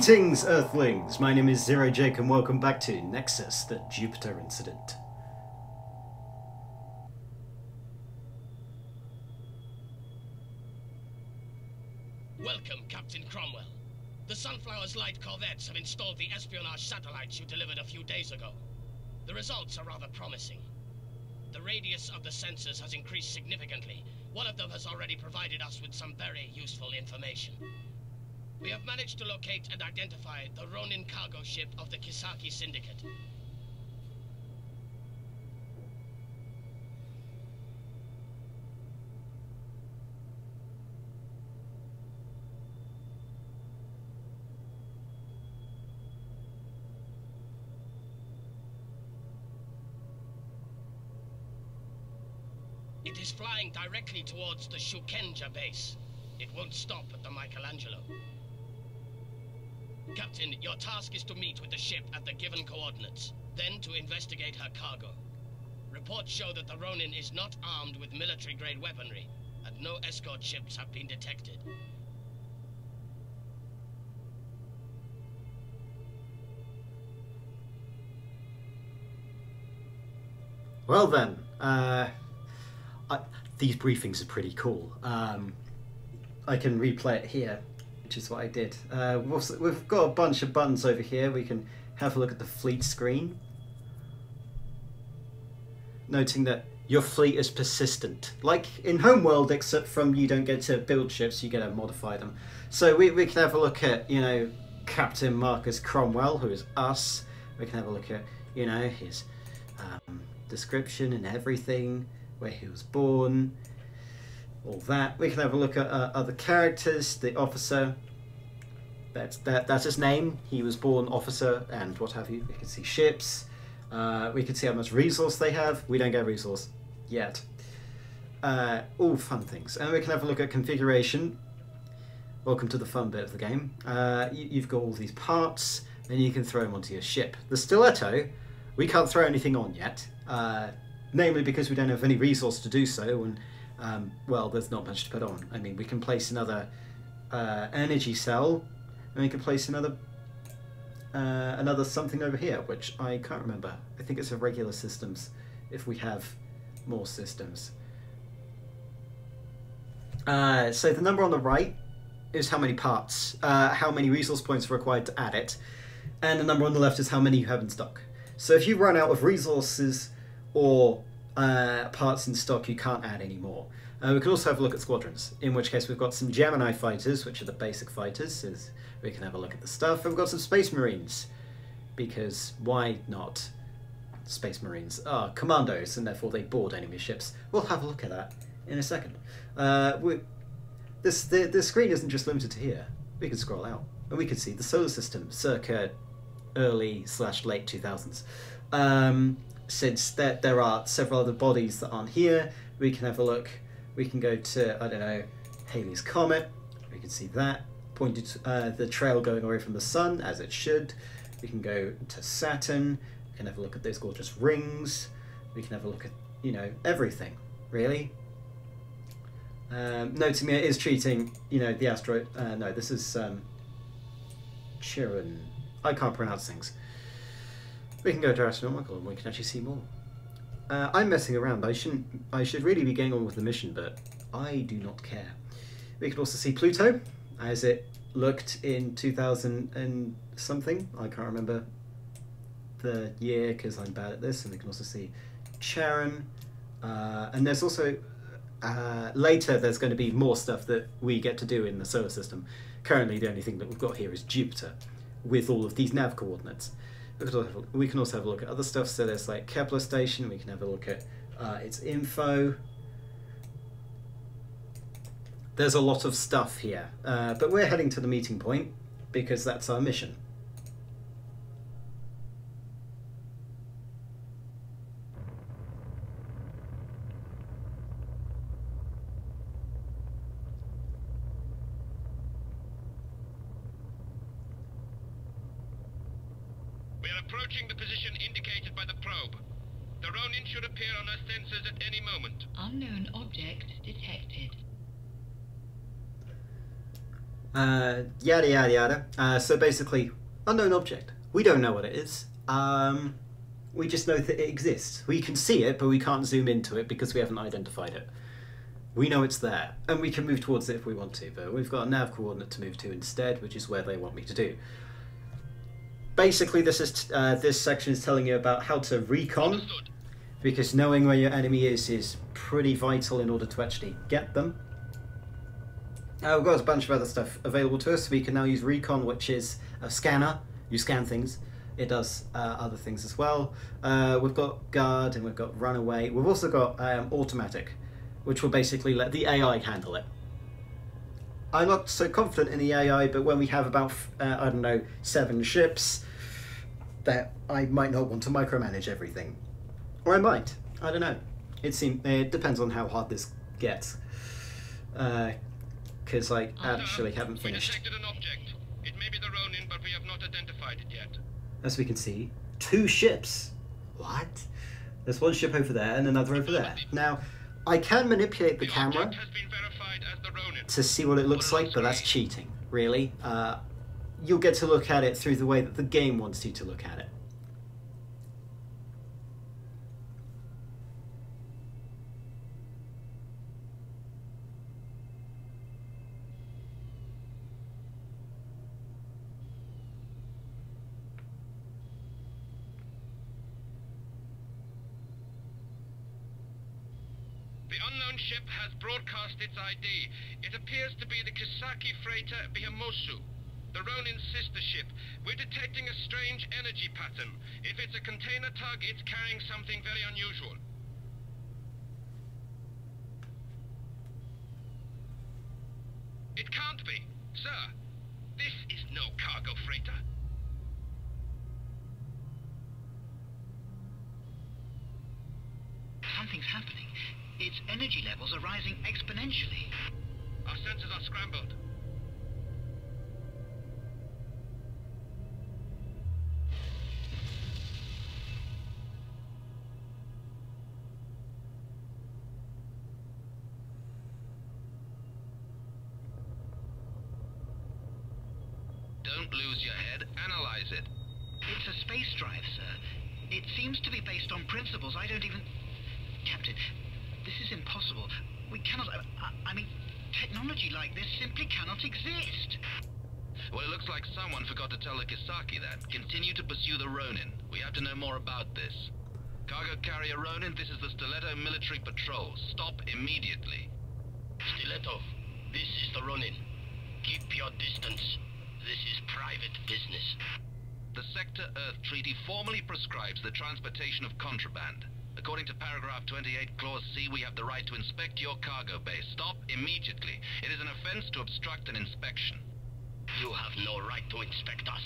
Greetings, Earthlings! My name is Zero Jake and welcome back to Nexus, the Jupiter incident. Welcome, Captain Cromwell. The Sunflower's Light corvettes have installed the espionage satellites you delivered a few days ago. The results are rather promising. The radius of the sensors has increased significantly. One of them has already provided us with some very useful information. We have managed to locate and identify the Ronin cargo ship of the Kissaki Syndicate. It is flying directly towards the Shukenja base. It won't stop at the Michelangelo. Captain, your task is to meet with the ship at the given coordinates, then to investigate her cargo. Reports show that the Ronin is not armed with military-grade weaponry, and no escort ships have been detected. Well then, these briefings are pretty cool. I can replay it here, which is what I did. We've got a bunch of buttons over here. We can have a look at the fleet screen. Noting that your fleet is persistent. Like in Homeworld, except from you don't get to build ships, you get to modify them. So we can have a look at, you know, Captain Marcus Cromwell, who is us. We can have a look at, you know, his description and everything, where he was born, all that. We can have a look at other characters. The officer, that's his name. He was born officer and what have you. We can see ships. We can see how much resource they have. We don't get resource yet. All fun things. And we can have a look at configuration. Welcome to the fun bit of the game. You've got all these parts and you can throw them onto your ship. The stiletto, we can't throw anything on yet. Namely because we don't have any resource to do so, and well, there's not much to put on. I mean, we can place another energy cell, and we can place another something over here, which I can't remember. I think it's a regular systems, if we have more systems. So the number on the right is how many parts, how many resource points are required to add it, and the number on the left is how many you have in stock. So if you run out of resources or parts in stock, you can't add any more. We can also have a look at squadrons, in which case we've got some Gemini fighters, which are the basic fighters. We can have a look at the stuff, and we've got some Space Marines, because why not? Space Marines are commandos, and therefore they board enemy ships. We'll have a look at that in a second. The screen isn't just limited to here. We can scroll out, and we can see the solar system, circa early/late 2000s. Since there are several other bodies that aren't here, we can have a look. We can go to, I don't know, Halley's Comet. We can see that pointed to, the trail going away from the sun, as it should. We can go to Saturn. We can have a look at those gorgeous rings. We can have a look at, you know, everything, really. Noting it is treating, you know, the asteroid. No, this is Chiron. I can't pronounce things. We can go to astronomical and we can actually see more. I'm messing around. I should really be getting on with the mission, but I do not care. We can also see Pluto as it looked in 2000 and something. I can't remember the year because I'm bad at this. And we can also see Charon. And there's also later there's going to be more stuff that we get to do in the solar system. Currently the only thing that we've got here is Jupiter with all of these nav coordinates. We can also have a look at other stuff. So there's like Kepler station. We can have a look at its info. There's a lot of stuff here, but we're heading to the meeting point because that's our mission. Approaching the position indicated by the probe. The Ronin should appear on our sensors at any moment. Unknown object detected. Yada yada yada. So basically, unknown object. We don't know what it is. We just know that it exists. We can see it, but we can't zoom into it because we haven't identified it. We know it's there, and we can move towards it if we want to, but we've got a nav coordinate to move to instead, which is where they want me to do. Basically, this section is telling you about how to recon, because knowing where your enemy is pretty vital in order to actually get them. We've got a bunch of other stuff available to us. We can now use recon, which is a scanner. You scan things. It does other things as well. We've got guard and we've got runaway. We've also got automatic, which will basically let the AI handle it. I'm not so confident in the AI, but when we have about, I don't know, 7 ships, that I might not want to micromanage everything. Or I might. I don't know. It depends on how hard this gets. Because I actually haven't finished. We detected an object. It may be the Ronin, but we have not identified it yet. As we can see, 2 ships. What? There's one ship over there and another over there. Now, I can manipulate the camera has been verified as the Ronin. to see what it looks like, but that's cheating, really. You'll get to look at it through the way that the game wants you to look at it. The unknown ship has broadcast its ID. It appears to be the Kissaki freighter Bihamosu, the Ronin's sister ship. We're detecting a strange energy pattern. If it's a container tug, it's carrying something very unusual. It can't be. Sir, this is no cargo freighter. Something's happening. Its energy levels are rising exponentially. Our sensors are scrambled. Don't lose your head. Analyze it. It's a space drive, sir. It seems to be based on principles I don't even... Captain, this is impossible. We cannot... I mean, technology like this simply cannot exist. Well, it looks like someone forgot to tell the Kissaki that. Continue to pursue the Ronin. We have to know more about this. Cargo carrier Ronin, this is the Stiletto military patrol. Stop immediately. Stiletto, this is the Ronin. Keep your distance. This is private business. The Sector Earth Treaty formally prescribes the transportation of contraband. According to paragraph 28, clause C, we have the right to inspect your cargo base. Stop immediately. It is an offense to obstruct an inspection. You have no right to inspect us.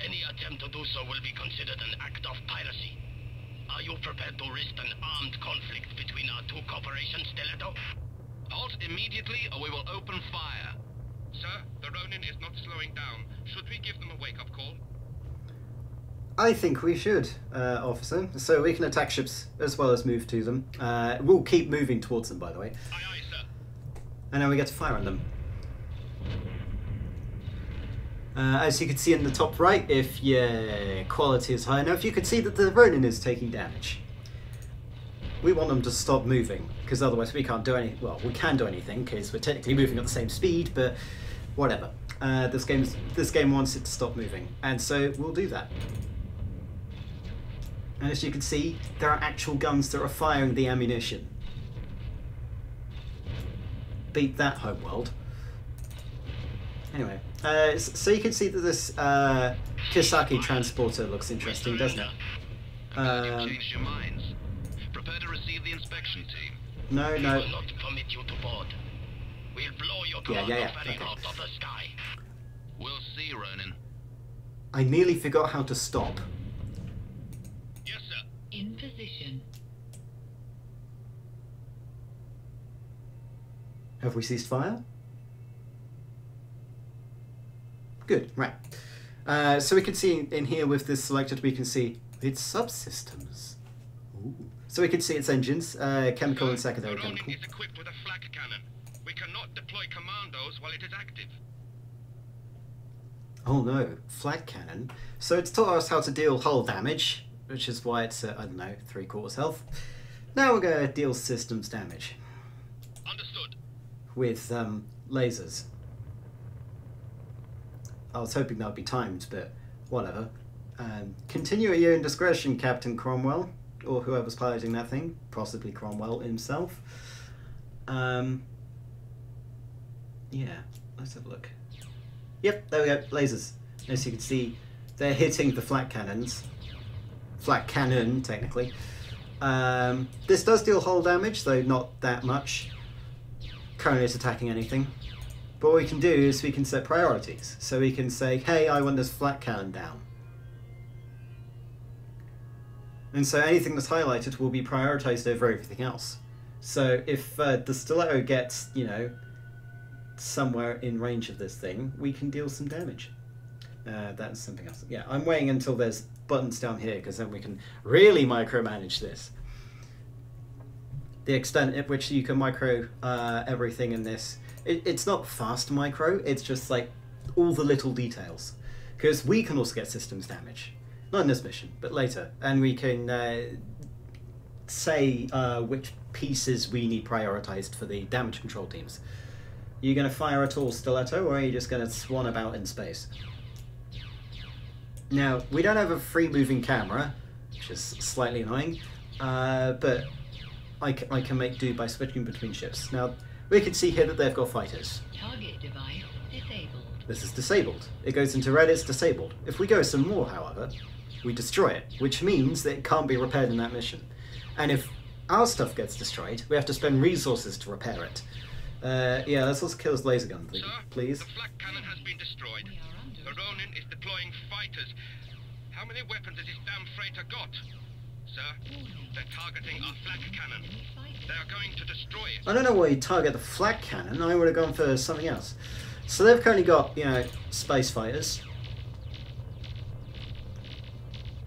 Any attempt to do so will be considered an act of piracy. Are you prepared to risk an armed conflict between our 2 corporations, Stiletto? Halt immediately or we will open fire. Sir, the Ronin is not slowing down. Should we give them a wake-up call? I think we should, officer. So we can attack ships as well as move to them. We'll keep moving towards them, by the way. Aye, aye, sir. And now we get to fire on them. As you can see in the top right, if your quality is high enough, you can see that the Ronin is taking damage. We want them to stop moving, because otherwise we can't do any. Well, we can do anything, because we're technically moving at the same speed, but whatever. This game wants it to stop moving, and so we'll do that. And as you can see, there are actual guns that are firing the ammunition. Beat that, homeworld. Anyway, so you can see that this Kissaki transporter looks interesting, doesn't it? You've changed your minds. Prepare to receive the inspection team. No, We no. will not permit you to board. We'll blow your cargo ferry okay. out of the sky. We'll see, Ronin. I nearly forgot how to stop. Yes, sir. In position. Have we ceased fire? Good, right. So we can see in here with this selected, we can see its subsystems. Ooh. So we can see its engines, chemical and secondary the Ronin chemical. is equipped with a flak cannon. We cannot deploy commandos while it is active. Oh no, flag cannon. So it's taught us how to deal hull damage, which is why it's at, I don't know, 3/4 health. Now we're going to deal systems damage. Understood. With lasers. I was hoping that would be timed, but whatever. Continue at your own discretion, Captain Cromwell, or whoever's piloting that thing, possibly Cromwell himself. Yeah, let's have a look. Yep, there we go, lasers. As you can see, they're hitting the flak cannons. Flak cannon, technically. This does deal hull damage, though not that much. Currently it's attacking anything. But what we can do is we can set priorities. So we can say, hey, I want this flak cannon down. And so anything that's highlighted will be prioritized over everything else. So if the stiletto gets, you know, somewhere in range of this thing, we can deal some damage. That's something else. Yeah, I'm waiting until there's buttons down here, because then we can really micromanage this. The extent at which you can micro everything in this, it's not fast micro, it's just like all the little details. Because we can also get systems damage. Not in this mission, but later. And we can say which pieces we need prioritized for the damage control teams. Are you going to fire at all, Stiletto, or are you just going to swan about in space? Now, we don't have a free-moving camera, which is slightly annoying, but I can make do by switching between ships. Now, we can see here that they've got fighters. Target device disabled. This is disabled. It goes into red, it's disabled. If we go some more, however, we destroy it, which means that it can't be repaired in that mission. And if our stuff gets destroyed, we have to spend resources to repair it. Yeah, let's also kill this laser gun, please. Sir, the flak cannon has been destroyed. The Ronin is deploying fighters. How many weapons has this damn freighter got? Sir, they're targeting our flak cannon. They are going to destroy it. I don't know why you target the flak cannon. I would have gone for something else. So they've currently got, you know, space fighters.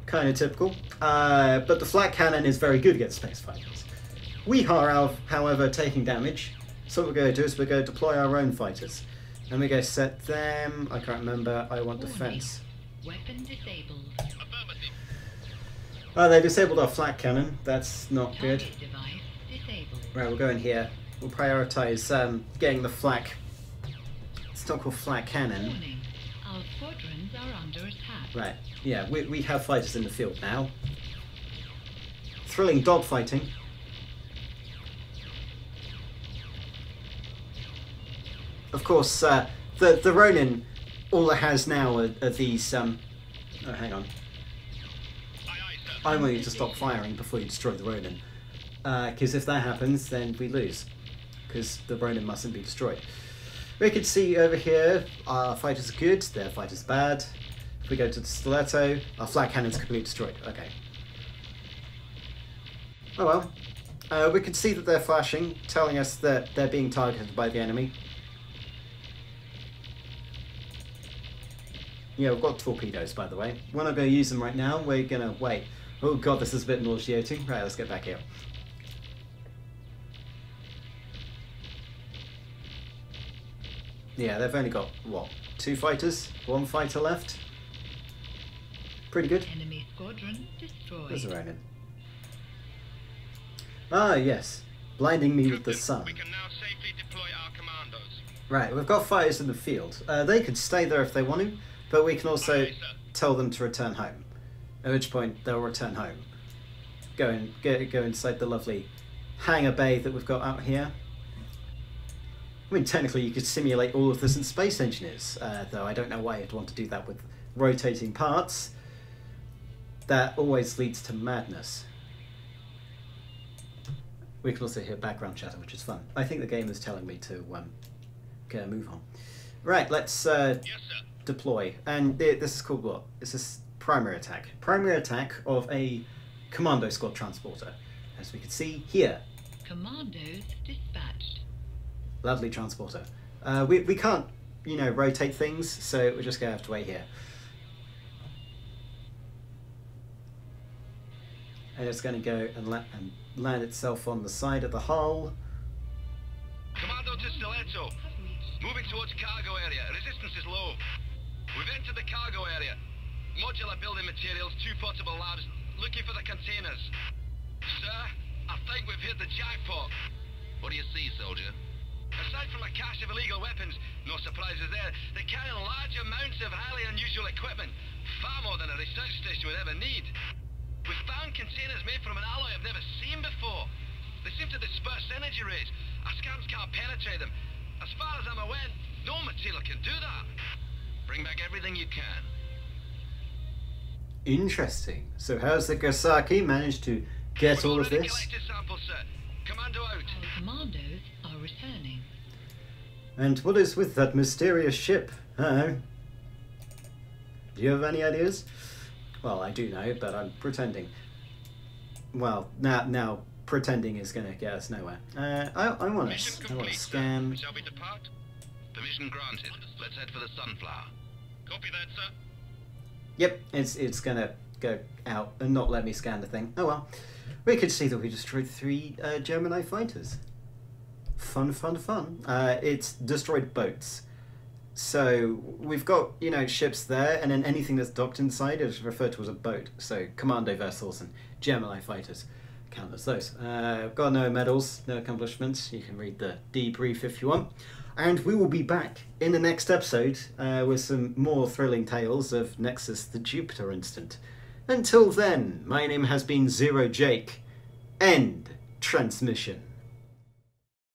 Kind of typical. But the flak cannon is very good against space fighters. We are, however, taking damage. So what we're going to do is we're going to deploy our own fighters. And we're going to set them... I can't remember. I want defense. Weapon disabled. Affirmative. Oh, they disabled our flak cannon. That's not good. Target device disabled. Right, we'll go in here. We'll prioritize getting the flak... It's not called flak cannon. Warning. Our squadrons are under attack. Right, yeah, we have fighters in the field now. Thrilling dogfighting. Of course, the Ronin, all it has now are these, oh, hang on. Aye, aye, sir. I want you to stop firing before you destroy the Ronin. Because if that happens, then we lose. Because the Ronin mustn't be destroyed. We can see over here, our fighters are good, their fighters bad. If we go to the Stiletto, our flak cannon's completely destroyed. Okay. Oh well. We can see that they're flashing, telling us that they're being targeted by the enemy. Yeah, we've got torpedoes, by the way. We're not going to use them right now. We're going to wait. Oh god, this is a bit nauseating. Right, let's get back here. Yeah, they've only got, what, 2 fighters? 1 fighter left? Pretty good. Enemy squadron destroyed. There's a Ronin. Ah, yes. Blinding me with the sun. We can now safely deploy our commandos. Right, we've got fighters in the field. They could stay there if they want to, but we can also Aye, sir. tell them to return home. At which point, they'll return home. Go inside the lovely hangar bay that we've got out here. I mean, technically you could simulate all of this in Space Engineers, though I don't know why you'd want to do that with rotating parts. That always leads to madness. We can also hear background chatter, which is fun. I think the game is telling me to get a move on. Right, let's Yes, sir. deploy. And this is called what? This is primary attack. Primary attack of a commando squad transporter. As we can see here. Commandos dispatched. Lovely transporter. We can't, you know, rotate things, so we're just going to have to wait here. And it's going to go and land itself on the side of the hull. Commando to Stiletto. Moving towards cargo area. Resistance is low. We've entered the cargo area. Modular building materials, 2 portable labs, looking for the containers. Sir, I think we've hit the jackpot. What do you see, soldier? Aside from a cache of illegal weapons, no surprises there, they carry large amounts of highly unusual equipment, far more than a research station would ever need. We've found containers made from an alloy I've never seen before. They seem to disperse energy rays. Our scans can't penetrate them. As far as I'm aware, no material can do that. Bring back everything you can. Interesting. So how's the Kissaki managed to get all of this? Collected samples, sir. Commando out. Our commandos are returning. And what is with that mysterious ship? Do you have any ideas? Well, I do know, but I'm pretending. Well, now pretending is going to get us nowhere. I want to scan. Shall we depart? Permission granted. Let's head for the Sunflower. Copy that, sir. Yep, it's going to go out and not let me scan the thing. Oh well. We could see that we destroyed 3 Gemini fighters. Fun. It's destroyed boats. So we've got, ships there, and then anything that's docked inside is referred to as a boat. So commando vessels and Gemini fighters count as those. Got no medals, no accomplishments. You can read the debrief if you want. And we will be back in the next episode with some more thrilling tales of Nexus the Jupiter incident. Until then, my name has been Zero Jake. End transmission.